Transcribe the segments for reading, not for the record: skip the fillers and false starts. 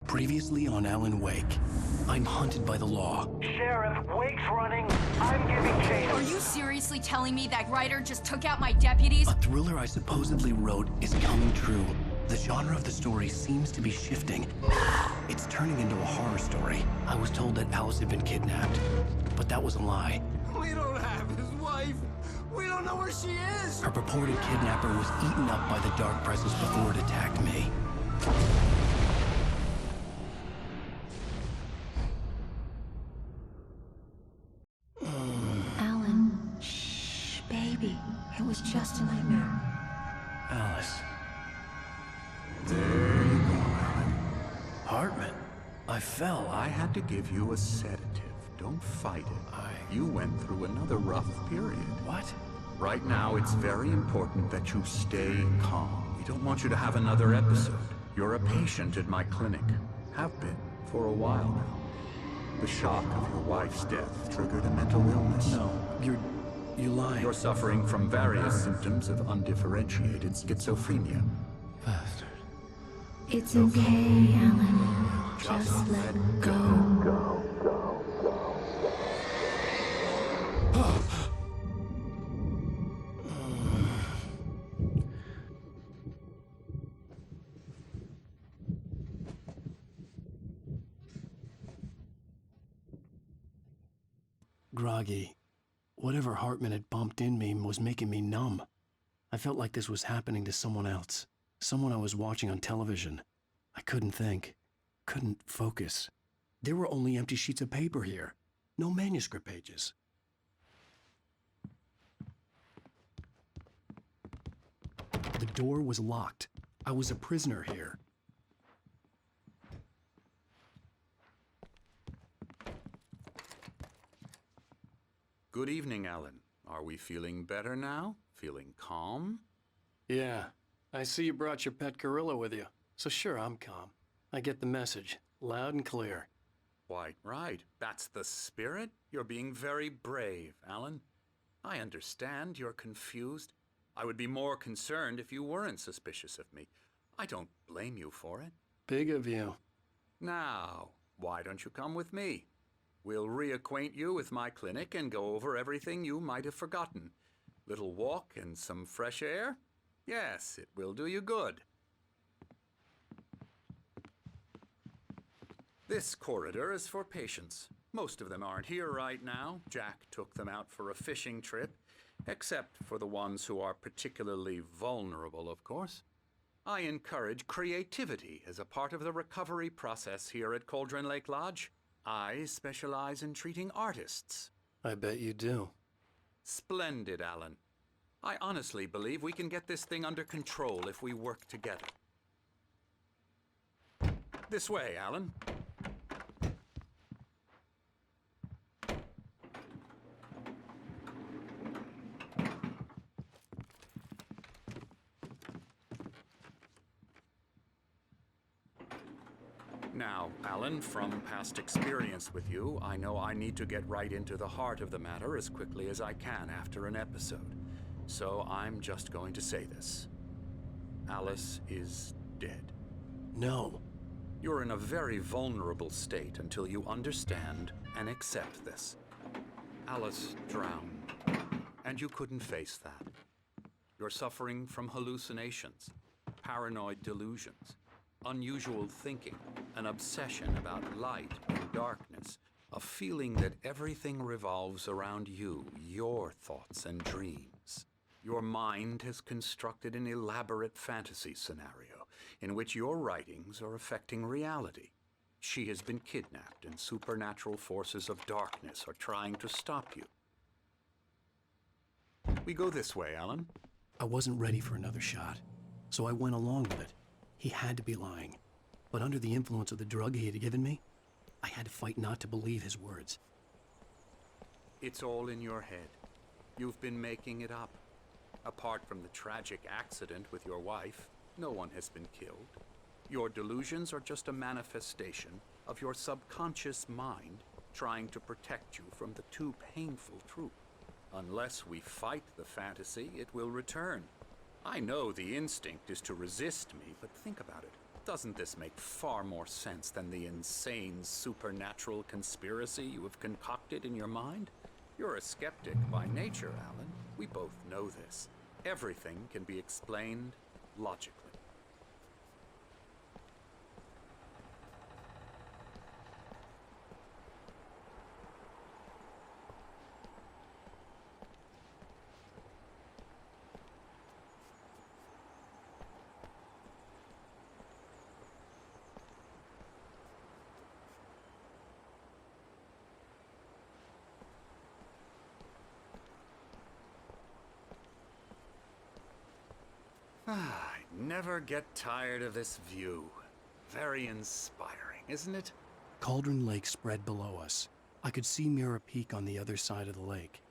Previously on Alan Wake, I'm hunted by the law. Sheriff, Wake's running. I'm giving chase. Are you seriously telling me that writer just took out my deputies? A thriller I supposedly wrote is coming true. The genre of the story seems to be shifting. It's turning into a horror story. I was told that Alice had been kidnapped, but that was a lie. We don't have his wife. We don't know where she is. Her purported kidnapper was eaten up by the dark presence before it attacked me. Alan, shh, baby. It was just a nightmare. Alice. There you go, Alan. Hartman. I fell. I had to give you a sedative. Don't fight it. You went through another rough period. What? Right now, it's very important that you stay calm. We don't want you to have another episode. You're a patient at my clinic. Have been for a while now. The shock of your wife's death triggered a mental illness. No, you lied. You're suffering from various symptoms of undifferentiated schizophrenia. Bastard. It's okay, Alan. Just let go. Groggy. Whatever Hartman had bumped in me was making me numb. I felt like this was happening to someone else. Someone I was watching on television. I couldn't think. Couldn't focus. There were only empty sheets of paper here. No manuscript pages. The door was locked. I was a prisoner here. Good evening, Alan. Are we feeling better now? Feeling calm? Yeah. I see you brought your pet gorilla with you. So sure, I'm calm. I get the message. Loud and clear. Quite right. That's the spirit. You're being very brave, Alan. I understand you're confused. I would be more concerned if you weren't suspicious of me. I don't blame you for it. Big of you. Now, why don't you come with me? We'll reacquaint you with my clinic and go over everything you might have forgotten. Little walk and some fresh air? Yes, it will do you good. This corridor is for patients. Most of them aren't here right now. Jack took them out for a fishing trip, except for the ones who are particularly vulnerable, of course. I encourage creativity as a part of the recovery process here at Cauldron Lake Lodge. I specialize in treating artists. I bet you do. Splendid, Alan. I honestly believe we can get this thing under control if we work together. This way, Alan. Now, Alan, from past experience with you, I know I need to get right into the heart of the matter as quickly as I can after an episode. So I'm just going to say this. Alice is dead. No. You're in a very vulnerable state until you understand and accept this. Alice drowned, and you couldn't face that. You're suffering from hallucinations, paranoid delusions, unusual thinking, an obsession about light and darkness, a feeling that everything revolves around you, your thoughts and dreams. Your mind has constructed an elaborate fantasy scenario in which your writings are affecting reality. She has been kidnapped, and supernatural forces of darkness are trying to stop you. We go this way, Alan. I wasn't ready for another shot, so I went along with it. He had to be lying. But under the influence of the drug he had given me, I had to fight not to believe his words. It's all in your head. You've been making it up. Apart from the tragic accident with your wife, no one has been killed. Your delusions are just a manifestation of your subconscious mind trying to protect you from the too painful truth. Unless we fight the fantasy, it will return. I know the instinct is to resist me, but think about it. Doesn't this make far more sense than the insane supernatural conspiracy you have concocted in your mind? You're a skeptic by nature, Alan. We both know this. Everything can be explained logically. I never get tired of this view. Very inspiring, isn't it? Cauldron Lake spread below us. I could see Mirror Peak on the other side of the lake.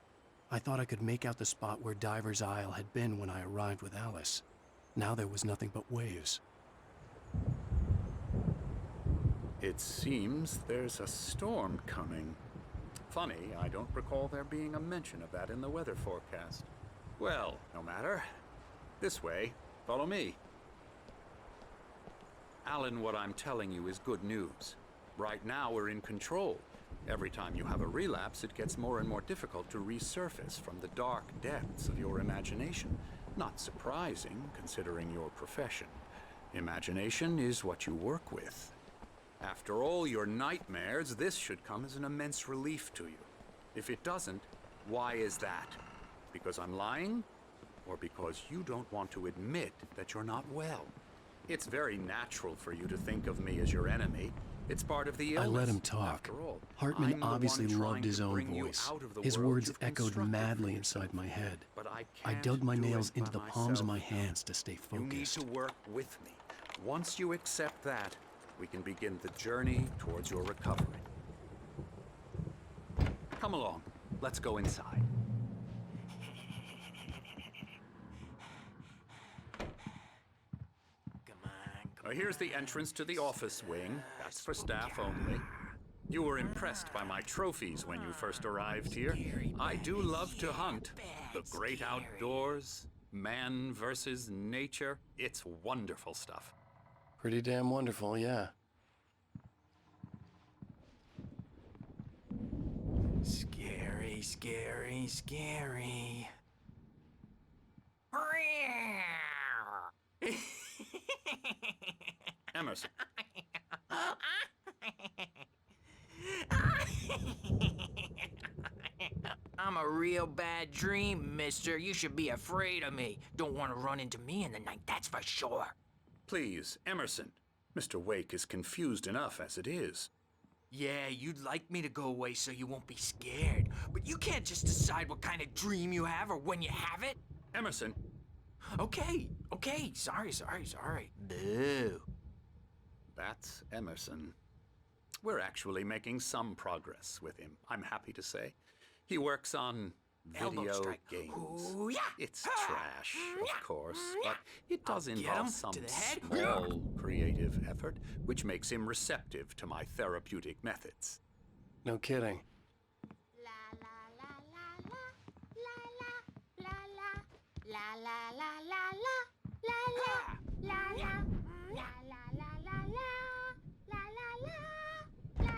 I thought I could make out the spot where Diver's Isle had been when I arrived with Alice. Now there was nothing but waves. It seems there's a storm coming. Funny, I don't recall there being a mention of that in the weather forecast. Well, no matter. This way. Follow me. Alan, what I'm telling you is good news. Right now, we're in control. Every time you have a relapse, it gets more and more difficult to resurface from the dark depths of your imagination. Not surprising, considering your profession. Imagination is what you work with. After all your nightmares, this should come as an immense relief to you. If it doesn't, why is that? Because I'm lying? Or because you don't want to admit that you're not well? It's very natural for you to think of me as your enemy. It's part of the illness. I let him talk. After all, Hartman I'm the obviously one loved trying his to own bring you voice. out of the His world words you've echoed constructed madly for inside yourself. my head. But I can't dug my do nails it into by the palms of my myself. hands to stay You need focused. to work with me. Once you accept that, we can begin the journey towards your recovery. Come along. Let's go inside. Here's the entrance to the office wing. That's for staff only. You were impressed by my trophies when you first arrived here. I do love to hunt. The great outdoors, man versus nature. It's wonderful stuff. Pretty damn wonderful, yeah. Scary, scary, scary. Emerson. I'm a real bad dream, mister. You should be afraid of me. Don't want to run into me in the night, that's for sure. Please, Emerson. Mr. Wake is confused enough as it is. Yeah, you'd like me to go away so you won't be scared. But you can't just decide what kind of dream you have or when you have it. Emerson. Okay, sorry. Boo. That's Emerson. We're actually making some progress with him, I'm happy to say. He works on Elbow video strike. games. Ooh, yeah. It's trash, of course, but it does I'll get involve him some to the head. small creative effort, which makes him receptive to my therapeutic methods. No kidding.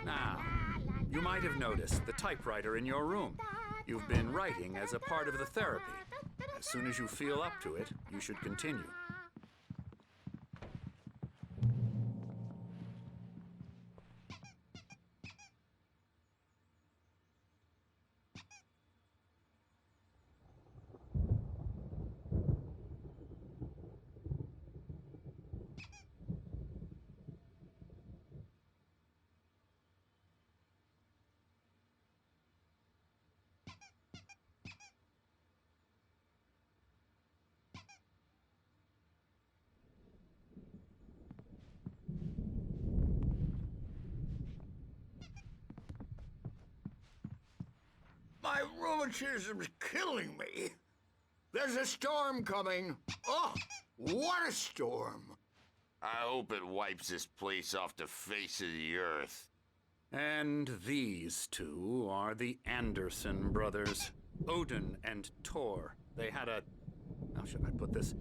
Now, you might have noticed the typewriter in your room. You've been writing as a part of the therapy. As soon as you feel up to it, you should continue. My rheumatism's killing me. There's a storm coming. Oh, what a storm. I hope it wipes this place off the face of the earth. And these two are the Anderson brothers, Odin and Tor. They had a... how should I put this?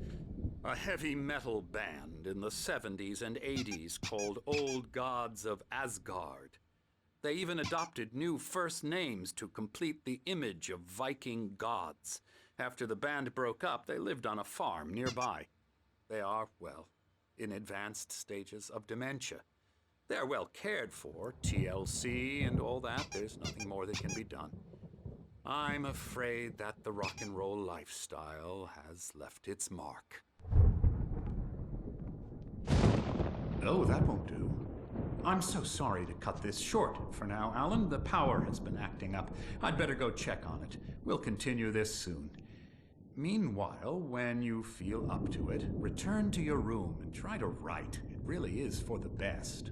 A heavy metal band in the 70s and 80s called Old Gods of Asgard. They even adopted new first names to complete the image of Viking gods. After the band broke up, they lived on a farm nearby. They are, well, in advanced stages of dementia. They're well cared for, TLC and all that. There's nothing more that can be done. I'm afraid that the rock and roll lifestyle has left its mark. Oh, that won't do. I'm so sorry to cut this short for now, Alan. The power has been acting up. I'd better go check on it. We'll continue this soon. Meanwhile, when you feel up to it, return to your room and try to write. It really is for the best.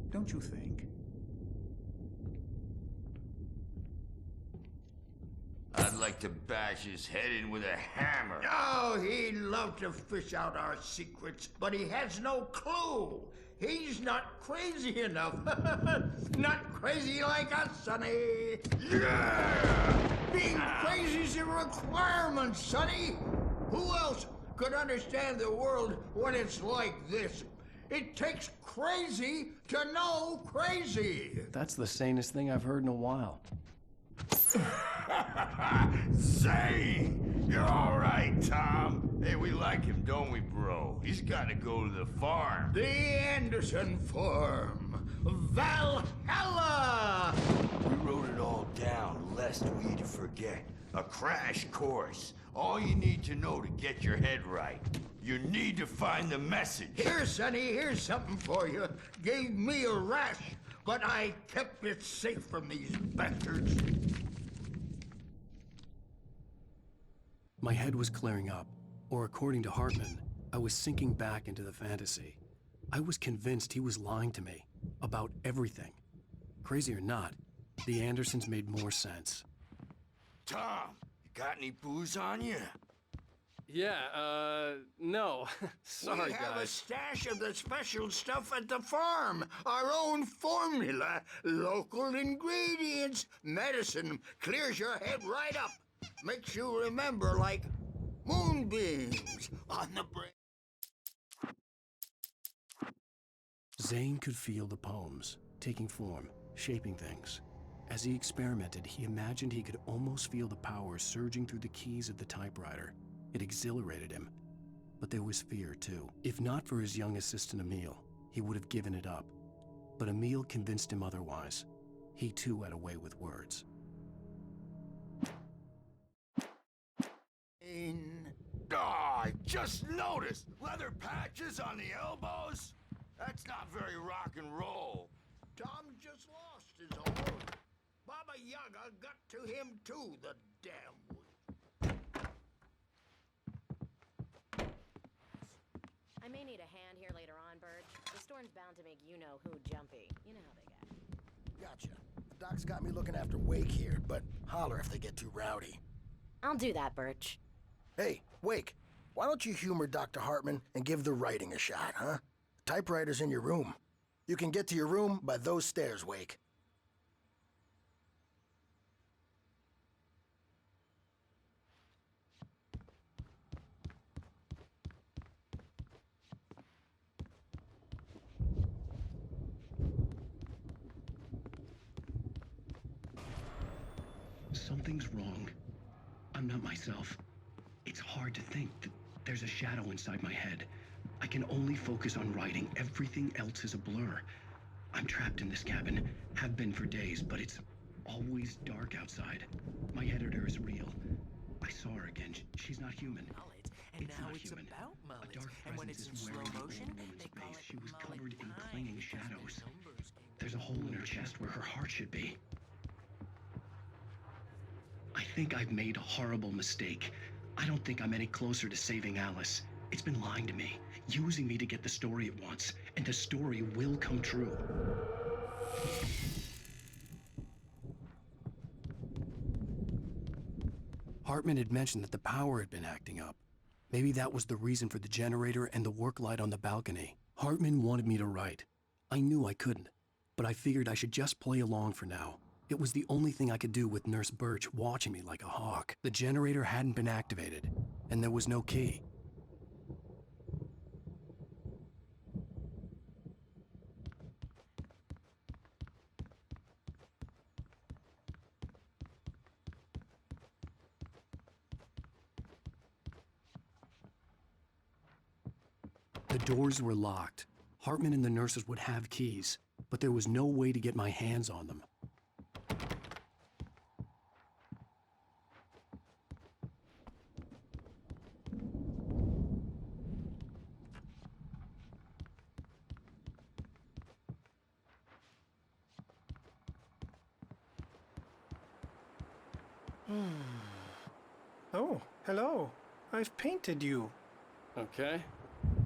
Don't you think? I'd like to bash his head in with a hammer. Oh, he'd love to fish out our secrets, but he has no clue. He's not crazy enough. Not crazy like us, Sonny. Yeah! Being crazy's a requirement, Sonny. Who else could understand the world when it's like this? It takes crazy to know crazy. That's the sanest thing I've heard in a while. Zane! You're all right, Tom. Hey, we like him, don't we, bro? He's got to go to the farm. The Anderson Farm. Valhalla! We wrote it all down, lest we forget. A crash course. All you need to know to get your head right. You need to find the message. Here, Sonny, here's something for you. Gave me a rash, but I kept it safe from these bastards. My head was clearing up, or according to Hartman, I was sinking back into the fantasy. I was convinced he was lying to me about everything. Crazy or not, the Andersons made more sense. Tom, you got any booze on you? Yeah, no. Sorry, we have a guys. stash of the special stuff at the farm. Our own formula. Local ingredients. Medicine clears your head right up. Makes you remember like moonbeams on the brain. Zane could feel the poems, taking form, shaping things. As he experimented, he imagined he could almost feel the power surging through the keys of the typewriter. It exhilarated him. But there was fear, too. If not for his young assistant Emil, he would have given it up. But Emil convinced him otherwise. He, too, had a way with words. I just noticed! Leather patches on the elbows? That's not very rock and roll. Tom just lost his own. Baba Yaga got to him too, the damn witch. I may need a hand here later on, Birch. The storm's bound to make you-know-who jumpy. You know how they get. Gotcha. The doc's got me looking after Wake here, but holler if they get too rowdy. I'll do that, Birch. Hey, Wake, why don't you humor Dr. Hartman and give the writing a shot, huh? Typewriter's in your room. You can get to your room by those stairs, Wake. Something's wrong. I'm not myself. It's hard to think that there's a shadow inside my head. I can only focus on writing. Everything else is a blur. I'm trapped in this cabin, have been for days, but it's always dark outside. My editor is real. I saw her again. She's not human. Mullets, and It's now not it's human. about A mullets. dark And when presence it's in is slow wearing the motion, old woman's they call face. it She was mullet covered in time, clinging because the shadows. numbers get There's a hole in her chest where her heart should be. I think I've made a horrible mistake. I don't think I'm any closer to saving Alice. It's been lying to me, using me to get the story it wants, and the story will come true. Hartman had mentioned that the power had been acting up. Maybe that was the reason for the generator and the work light on the balcony. Hartman wanted me to write. I knew I couldn't, but I figured I should just play along for now. It was the only thing I could do with Nurse Birch watching me like a hawk. The generator hadn't been activated, and there was no key. The doors were locked. Hartman and the nurses would have keys, but there was no way to get my hands on them. Oh, hello. I've painted you. Okay.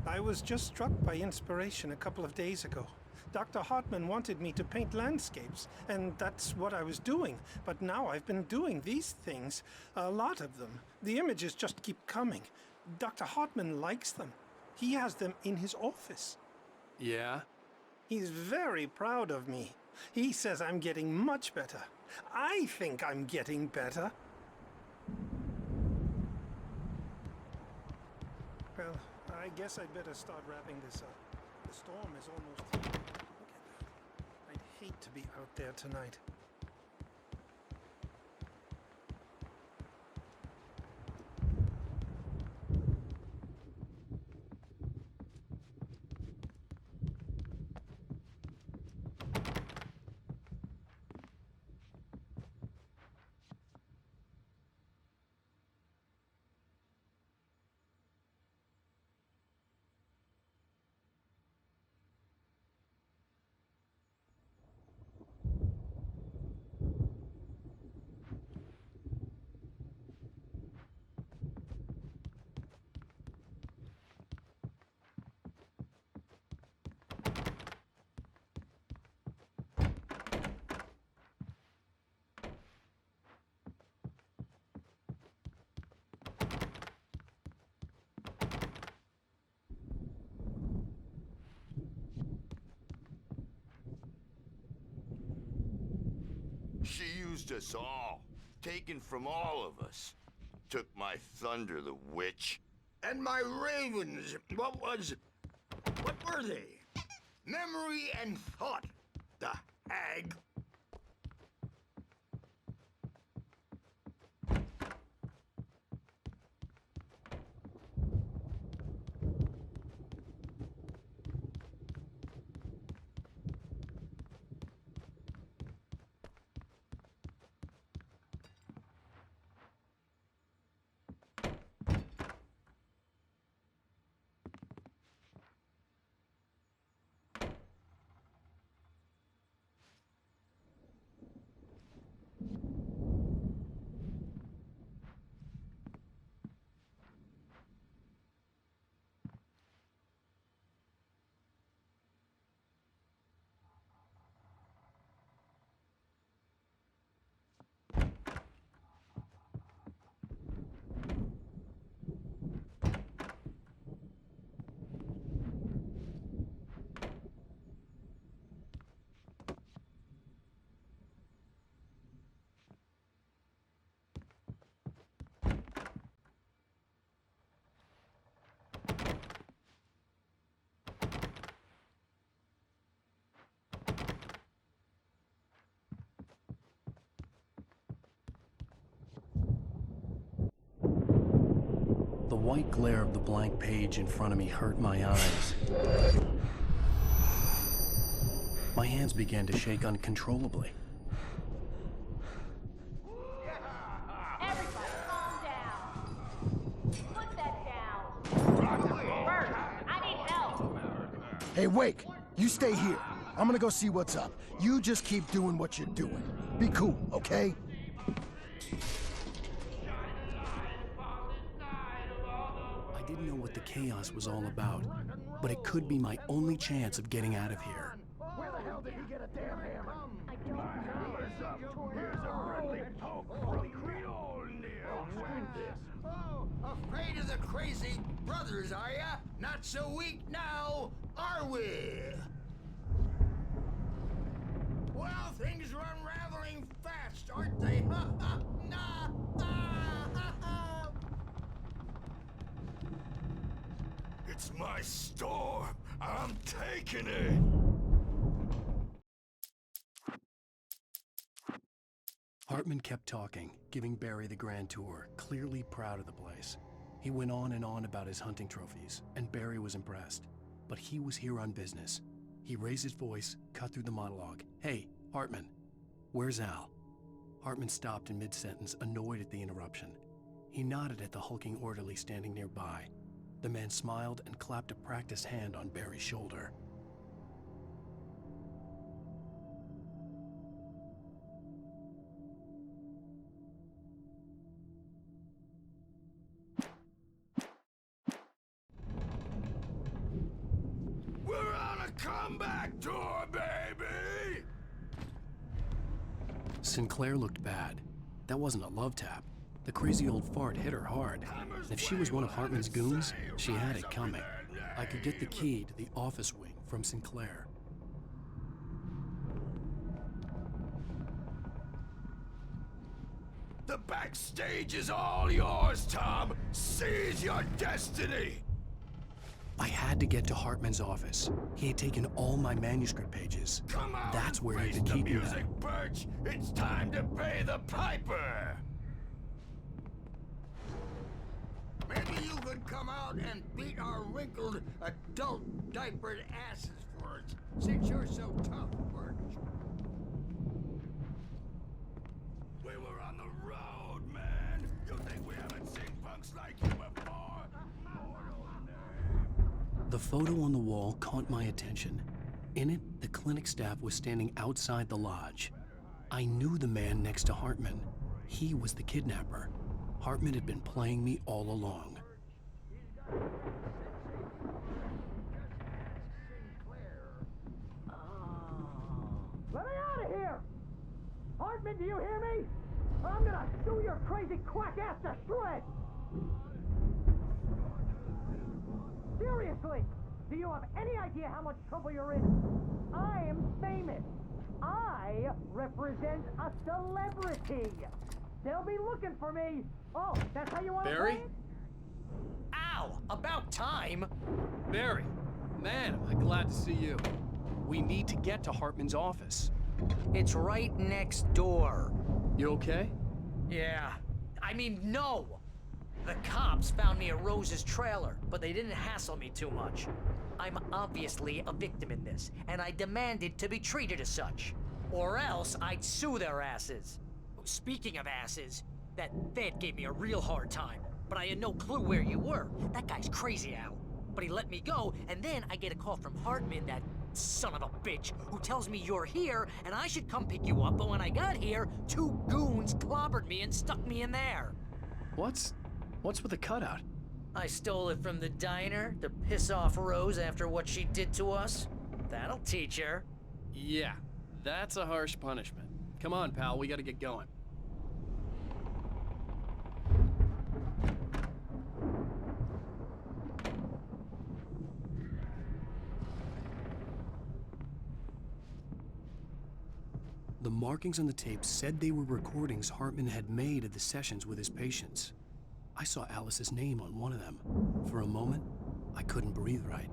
I was just struck by inspiration a couple of days ago. Dr. Hartman wanted me to paint landscapes, and that's what I was doing. But now I've been doing these things, a lot of them. The images just keep coming. Dr. Hartman likes them. He has them in his office. Yeah? He's very proud of me. He says I'm getting much better. I think I'm getting better. Well, I guess I'd better start wrapping this up. The storm is almost here. Look at that. I'd hate to be out there tonight. She used us all, taken from all of us. Took my thunder, the witch. And my ravens, what were they? Memory and thought, the hag. The white glare of the blank page in front of me hurt my eyes. My hands began to shake uncontrollably. Everybody calm down. Put that down. Bert, I need help. Hey, Wake, you stay here. I'm gonna go see what's up. You just keep doing what you're doing. Be cool, okay? I didn't know what the chaos was all about, but it could be my only chance of getting out of here. Where the hell did he get a damn hammer? I don't know. Here's a friendly poke from Oh, afraid of the crazy brothers, are ya? Not so weak now, are we? Well, things are unraveling fast, aren't they? Ha ha! Nah! Ah, ha, ha. It's my store. I'm taking it. Hartman kept talking, giving Barry the grand tour, clearly proud of the place. He went on and on about his hunting trophies, and Barry was impressed. but he was here on business. He raised his voice, cut through the monologue. Hey, Hartman, where's Al? Hartman stopped in mid-sentence, annoyed at the interruption. He nodded at the hulking orderly standing nearby. The man smiled and clapped a practiced hand on Barry's shoulder. We're on a comeback tour, baby! Sinclair looked bad. That wasn't a love tap. The crazy old fart hit her hard. And if she was one of Hartman's goons, she had it coming. I could get the key to the office wing from Sinclair. The backstage is all yours, Tom! Seize your destiny! I had to get to Hartman's office. He had taken all my manuscript pages. Come on, That's where he face could the keep music, them. Birch! It's time to pay the piper! Maybe you could come out and beat our wrinkled, adult, diapered asses for us, since you're so tough, Birch. We were on the road, man! You think we haven't seen punks like you before? The photo on the wall caught my attention. In it, the clinic staff was standing outside the lodge. I knew the man next to Hartman. He was the kidnapper. Hartman had been playing me all along. Let me out of here! Hartman, do you hear me? I'm gonna chew your crazy quack ass to shreds! Seriously, do you have any idea how much trouble you're in? I am famous. I represent a celebrity. They'll be looking for me. Oh, that's how you want to Barry? play it? Ow! About time! Barry, man, am I glad to see you. We need to get to Hartman's office. It's right next door. You okay? Yeah. I mean, no! The cops found me at Rose's trailer, but they didn't hassle me too much. I'm obviously a victim in this, and I demanded to be treated as such. Or else I'd sue their asses. Speaking of asses, that Fed gave me a real hard time, but I had no clue where you were. That guy's crazy, Al. But he let me go, and then I get a call from Hartman, that son of a bitch, who tells me you're here, and I should come pick you up, but when I got here, 2 goons clobbered me and stuck me in there. What's with the cutout? I stole it from the diner to piss off Rose after what she did to us. That'll teach her. Yeah, that's a harsh punishment. Come on, pal, we gotta get going. The markings on the tape said they were recordings Hartman had made of the sessions with his patients. I saw Alice's name on one of them. For a moment, I couldn't breathe right.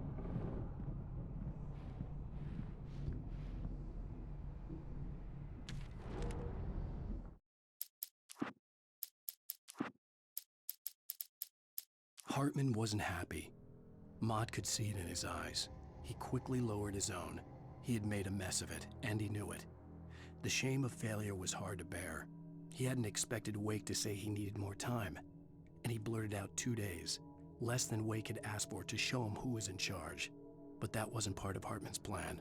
Hartman wasn't happy. Maude could see it in his eyes. He quickly lowered his own. He had made a mess of it, and he knew it. The shame of failure was hard to bear. He hadn't expected Wake to say he needed more time, and he blurted out 2 days, less than Wake had asked for to show him who was in charge. But that wasn't part of Hartman's plan.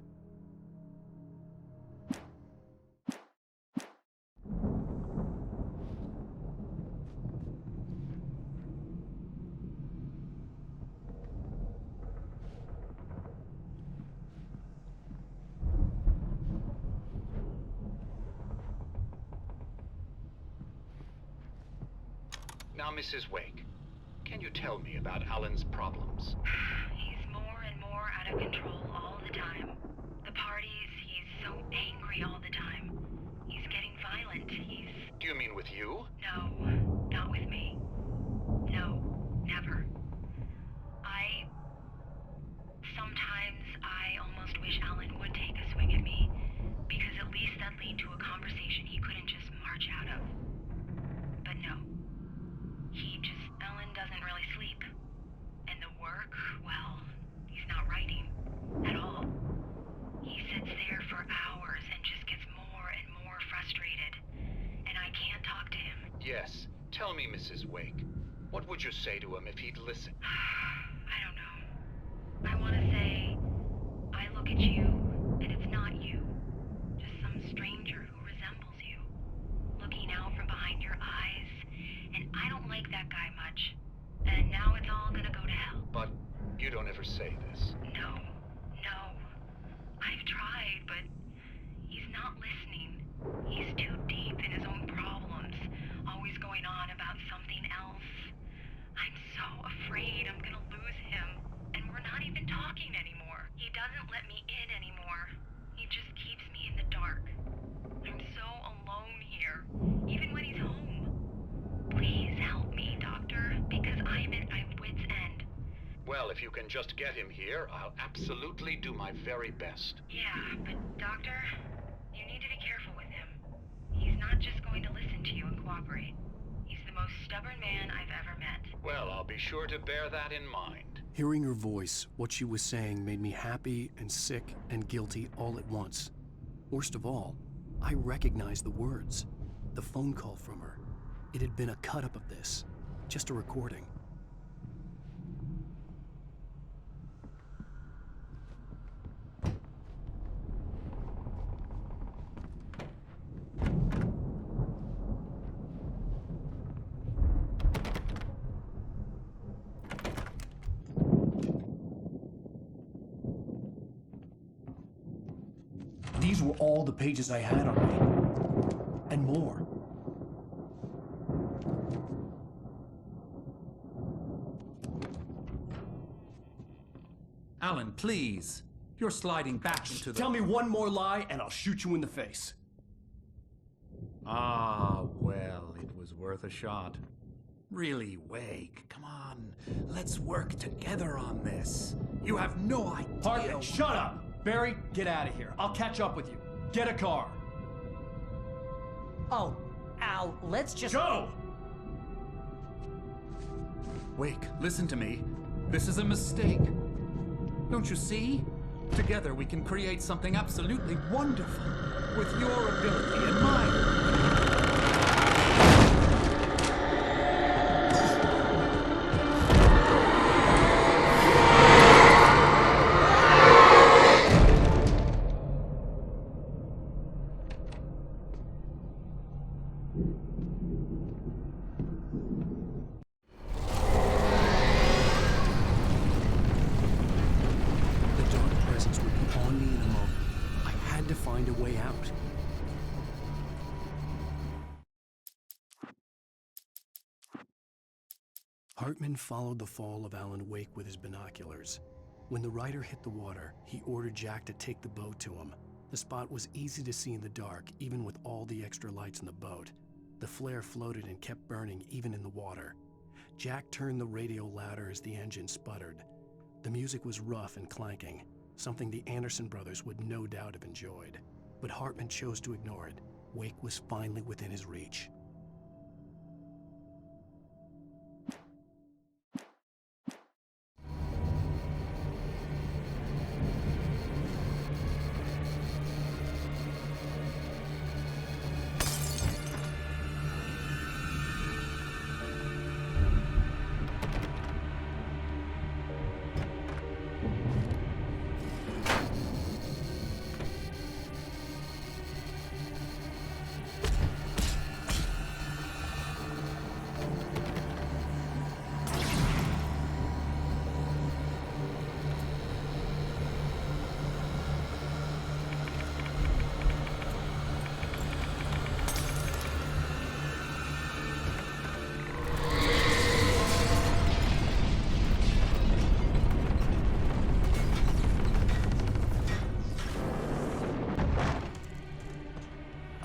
Now, Mrs. Wake, can you tell me about Alan's problems? He's more and more out of control all the time. The parties, he's so angry all the time. He's getting violent. Do you mean with you? No, not with me. No, never. Sometimes I almost wish Alan would take a swing at me, because at least that'd lead to a conversation he couldn't just march out of. But no. Alan doesn't really sleep. And the work, well, he's not writing. Mrs. Wake. What would you say to him if he'd listen? I don't know. I want to say, I look at you, and it's not you. Just some stranger who resembles you. Looking out from behind your eyes, and I don't like that guy much. And now it's all gonna go to hell. But you don't ever say this. No. I've tried, but he's not listening. He's too deep in his own problems, always going on about something else. I'm so afraid I'm gonna lose him, and we're not even talking anymore. He doesn't let me in anymore. He just keeps me in the dark. I'm so alone here, even when he's home. Please help me, Doctor, because I'm at my wit's end. Well, if you can just get him here, I'll absolutely do my very best. Yeah, but Doctor, you need to be careful with him. He's not just going to listen to you and cooperate. He's the most stubborn man I've ever met. Well, I'll be sure to bear that in mind. Hearing her voice, what she was saying made me happy and sick and guilty all at once. Worst of all, I recognized the words. The phone call from her. It had been a cut-up of this. Just a recording. These were all the pages I had on me. And more. Alan, please. You're sliding back into the... Tell me one more lie and I'll shoot you in the face. Ah, well, it was worth a shot. Really, Wake, come on. Let's work together on this. You have no idea... Hartman, shut up! Barry, get out of here. I'll catch up with you. Get a car. Oh, Al, let's just... Go! Wake, listen to me. This is a mistake. Don't you see? Together we can create something absolutely wonderful. With your ability and mine. Find a way out. Hartman followed the fall of Alan Wake with his binoculars. When the rider hit the water, he ordered Jack to take the boat to him. The spot was easy to see in the dark, even with all the extra lights in the boat. The flare floated and kept burning even in the water. Jack turned the radio louder as the engine sputtered. The music was rough and clanking, something the Anderson brothers would no doubt have enjoyed. But Hartman chose to ignore it. Wake was finally within his reach.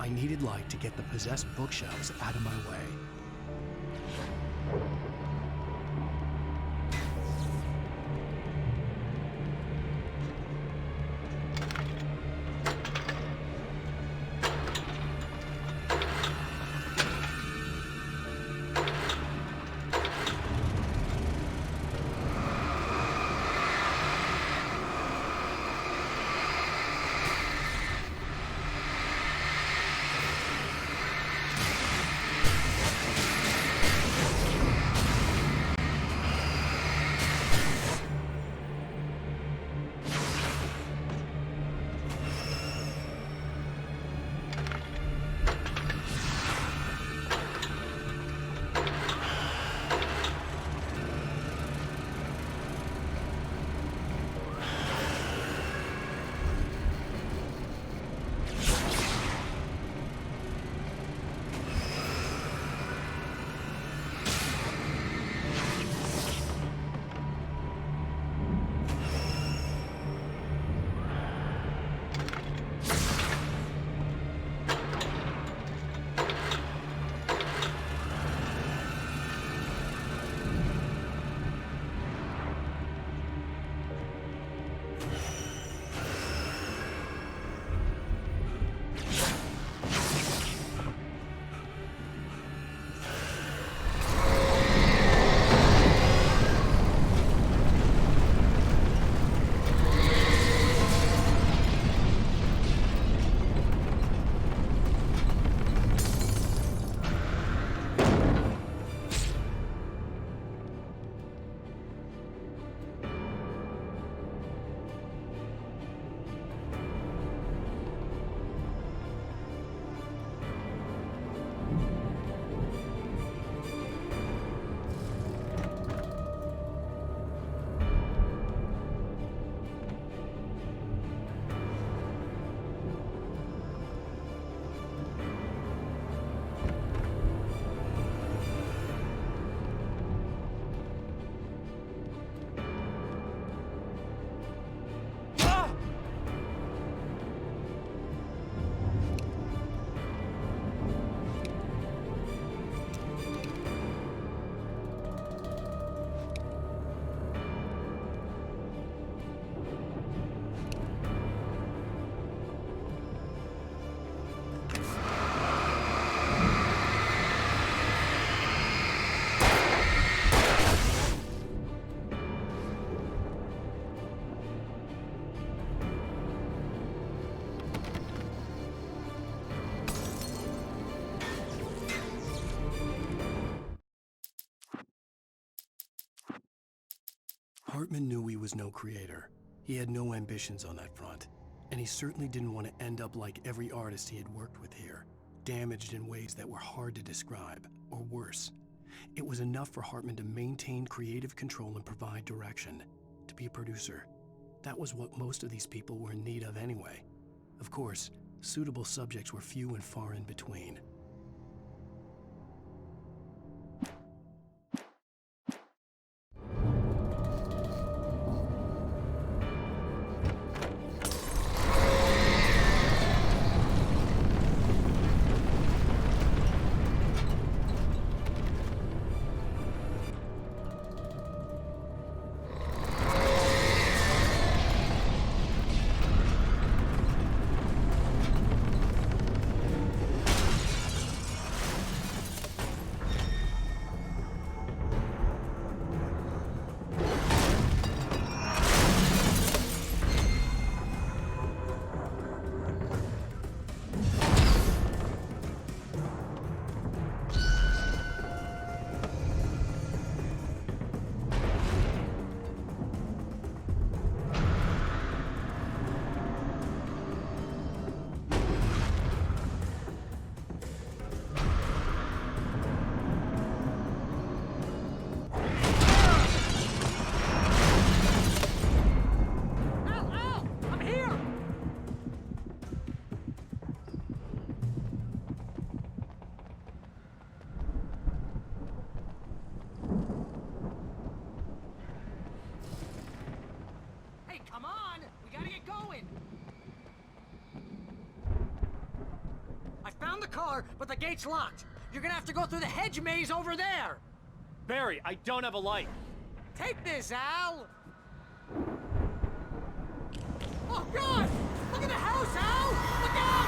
I needed light to get the possessed bookshelves out of my way. Hartman knew he was no creator. He had no ambitions on that front, and he certainly didn't want to end up like every artist he had worked with here, damaged in ways that were hard to describe, or worse. It was enough for Hartman to maintain creative control and provide direction, to be a producer. That was what most of these people were in need of anyway. Of course, suitable subjects were few and far in between. Car, but the gate's locked. You're gonna have to go through the hedge maze over there. Barry, I don't have a light. Take this, Al. Oh, God! Look at the house, Al! Look out!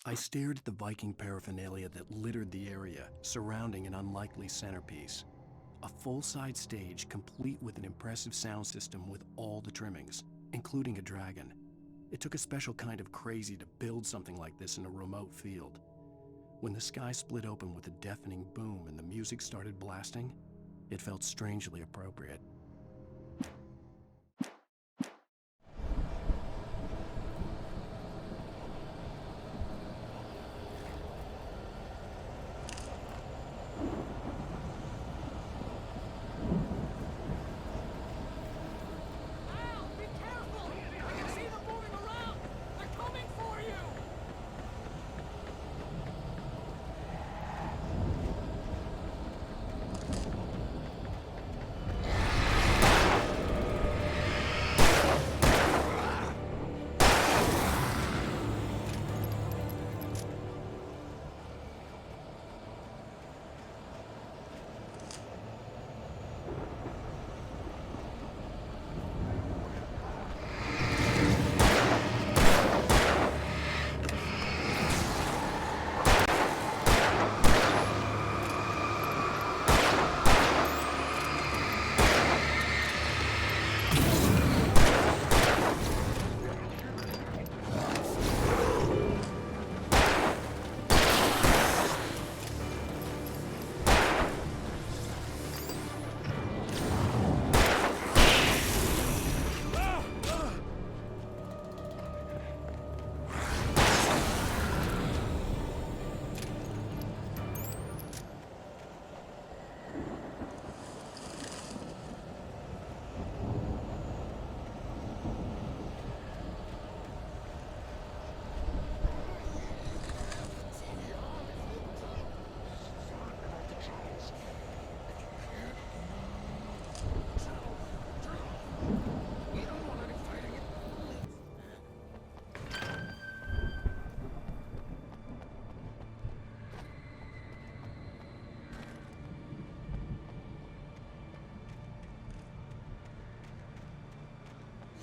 I stared at the Viking paraphernalia that littered the area, surrounding an unlikely centerpiece. A full-size stage complete with an impressive sound system with all the trimmings, including a dragon. It took a special kind of crazy to build something like this in a remote field. When the sky split open with a deafening boom and the music started blasting, it felt strangely appropriate.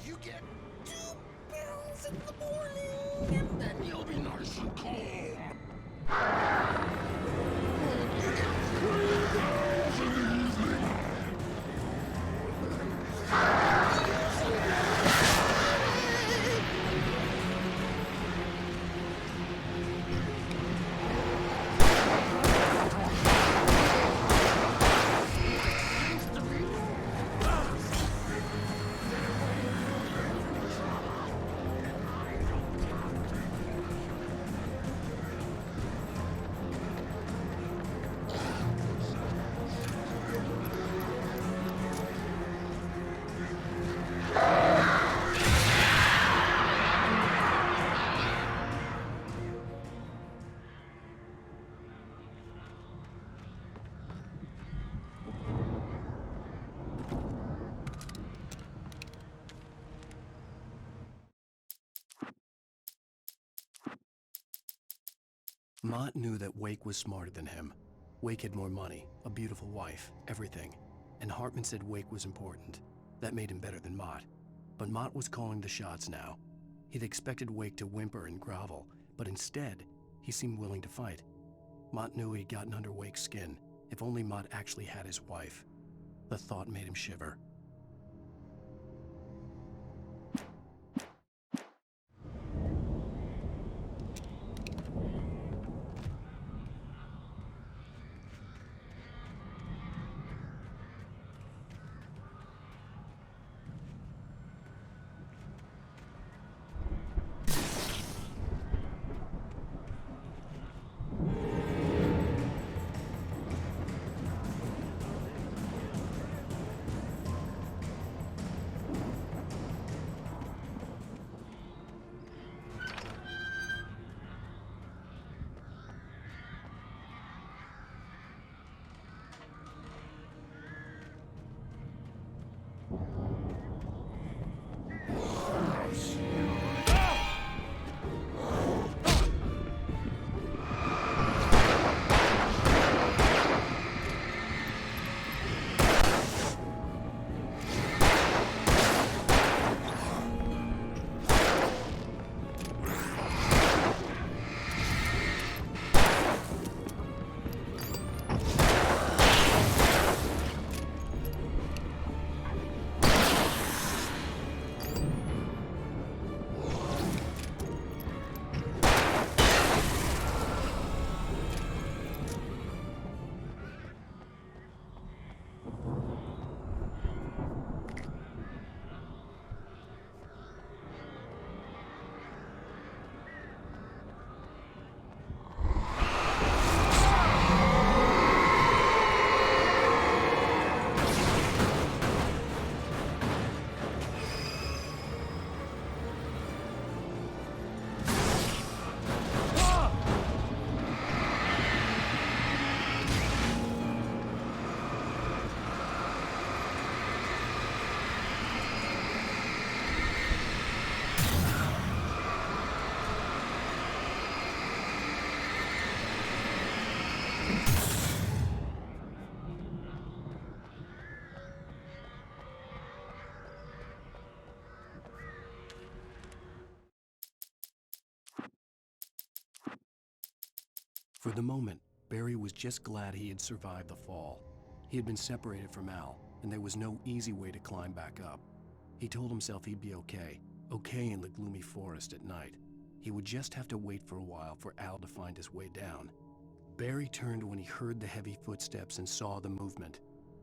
You get 2 pills in the morning, and then you'll be nice and calm. You get 3 pills in the evening. Mott knew that Wake was smarter than him. Wake had more money, a beautiful wife, everything. And Hartman said Wake was important. That made him better than Mott. But Mott was calling the shots now. He'd expected Wake to whimper and grovel, but instead, he seemed willing to fight. Mott knew he'd gotten under Wake's skin. If only Mott actually had his wife. The thought made him shiver. For the moment, Barry was just glad he had survived the fall. He had been separated from Al, and there was no easy way to climb back up. He told himself he'd be okay in the gloomy forest at night. He would just have to wait for a while for Al to find his way down. Barry turned when he heard the heavy footsteps and saw the movement.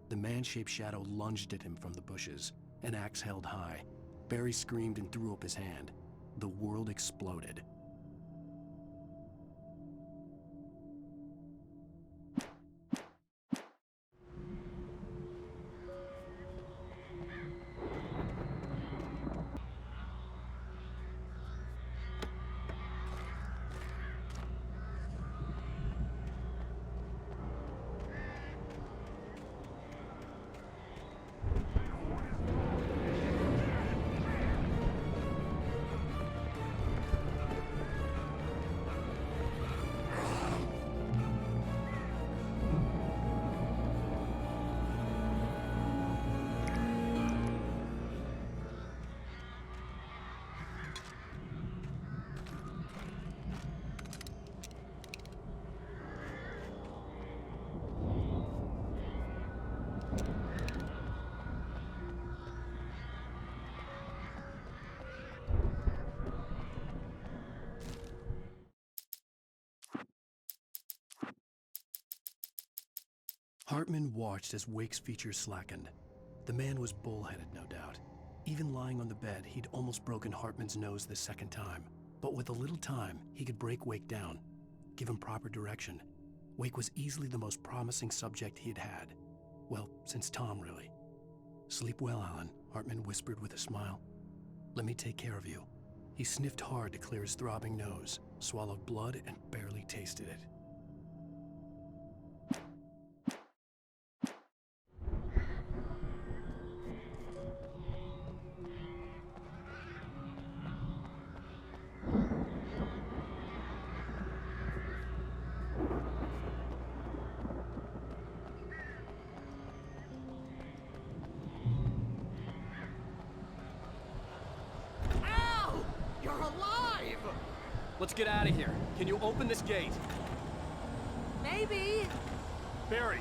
The man-shaped shadow lunged at him from the bushes, an axe held high. Barry screamed and threw up his hand. The world exploded. Hartman watched as Wake's features slackened. The man was bullheaded, no doubt. Even lying on the bed, he'd almost broken Hartman's nose the second time. But with a little time, he could break Wake down, give him proper direction. Wake was easily the most promising subject he had had. Well, since Tom, really. "Sleep well, Alan," Hartman whispered with a smile. "Let me take care of you." He sniffed hard to clear his throbbing nose, swallowed blood, and barely tasted it. Let's get out of here. Can you open this gate? Maybe. Barry.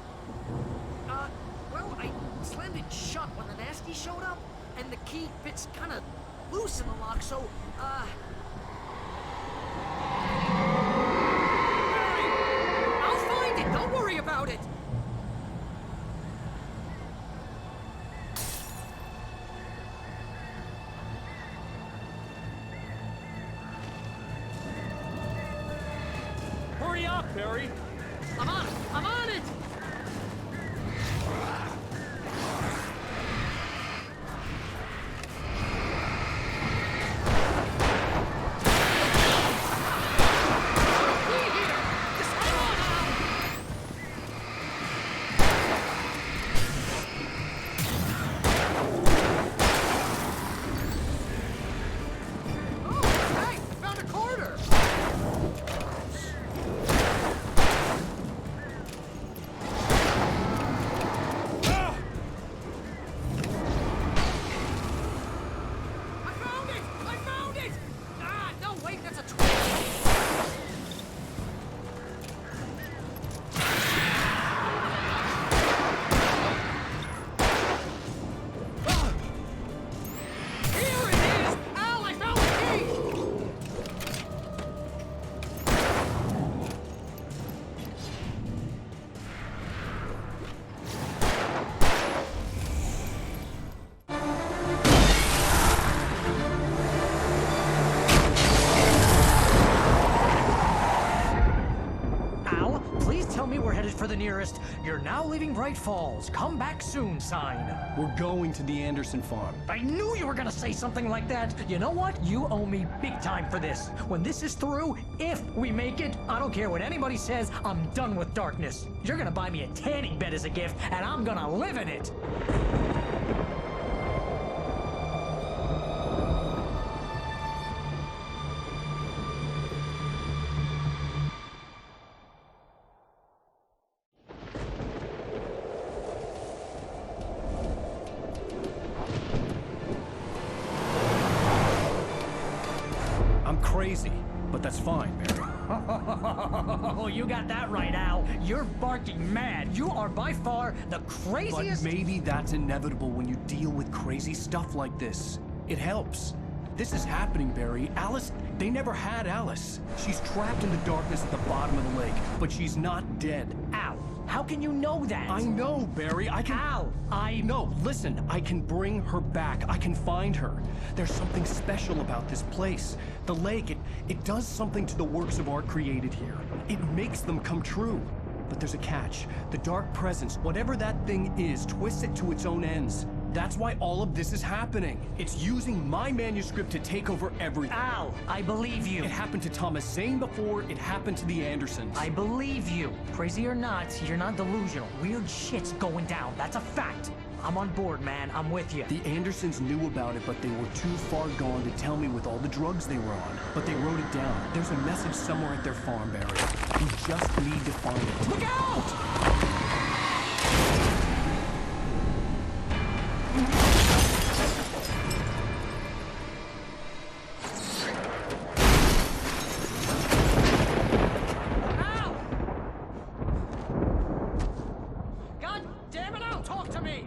Well, I slammed it shut when the nasty showed up, and the key fits kind of loose in the lock, so, Barry! I'll find it! Don't worry about it! Hurry up, Barry! I'm on it! I'm on it! For the nearest "You're now leaving Bright Falls. Come back soon" sign. We're going to the Anderson farm. I knew you were gonna say something like that. You know what? You owe me big time for this. When this is through, if we make it, I don't care what anybody says, I'm done with darkness. You're gonna buy me a tanning bed as a gift, and I'm gonna live in it. Crazy, but that's fine, Barry. Oh, you got that right, Al. You're barking mad. You are by far the craziest. But maybe that's inevitable when you deal with crazy stuff like this. It helps. This is happening, Barry. Alice, they never had Alice. She's trapped in the darkness at the bottom of the lake, but she's not dead. Al, how can you know that? I know, Barry. I can... Al, No, listen. I can bring her back. I can find her. There's something special about this place. The lake, it does something to the works of art created here. It makes them come true. But there's a catch. The dark presence, whatever that thing is, twists it to its own ends. That's why all of this is happening. It's using my manuscript to take over everything. Al, I believe you. It happened to Thomas Zane before, it happened to the Andersons. I believe you. Crazy or not, you're not delusional. Weird shit's going down. That's a fact. I'm on board, man. I'm with you. The Andersons knew about it, but they were too far gone to tell me with all the drugs they were on. But they wrote it down. There's a message somewhere at their farm, Barry. You just need to find it. Look out! God damn it, Al, talk to me!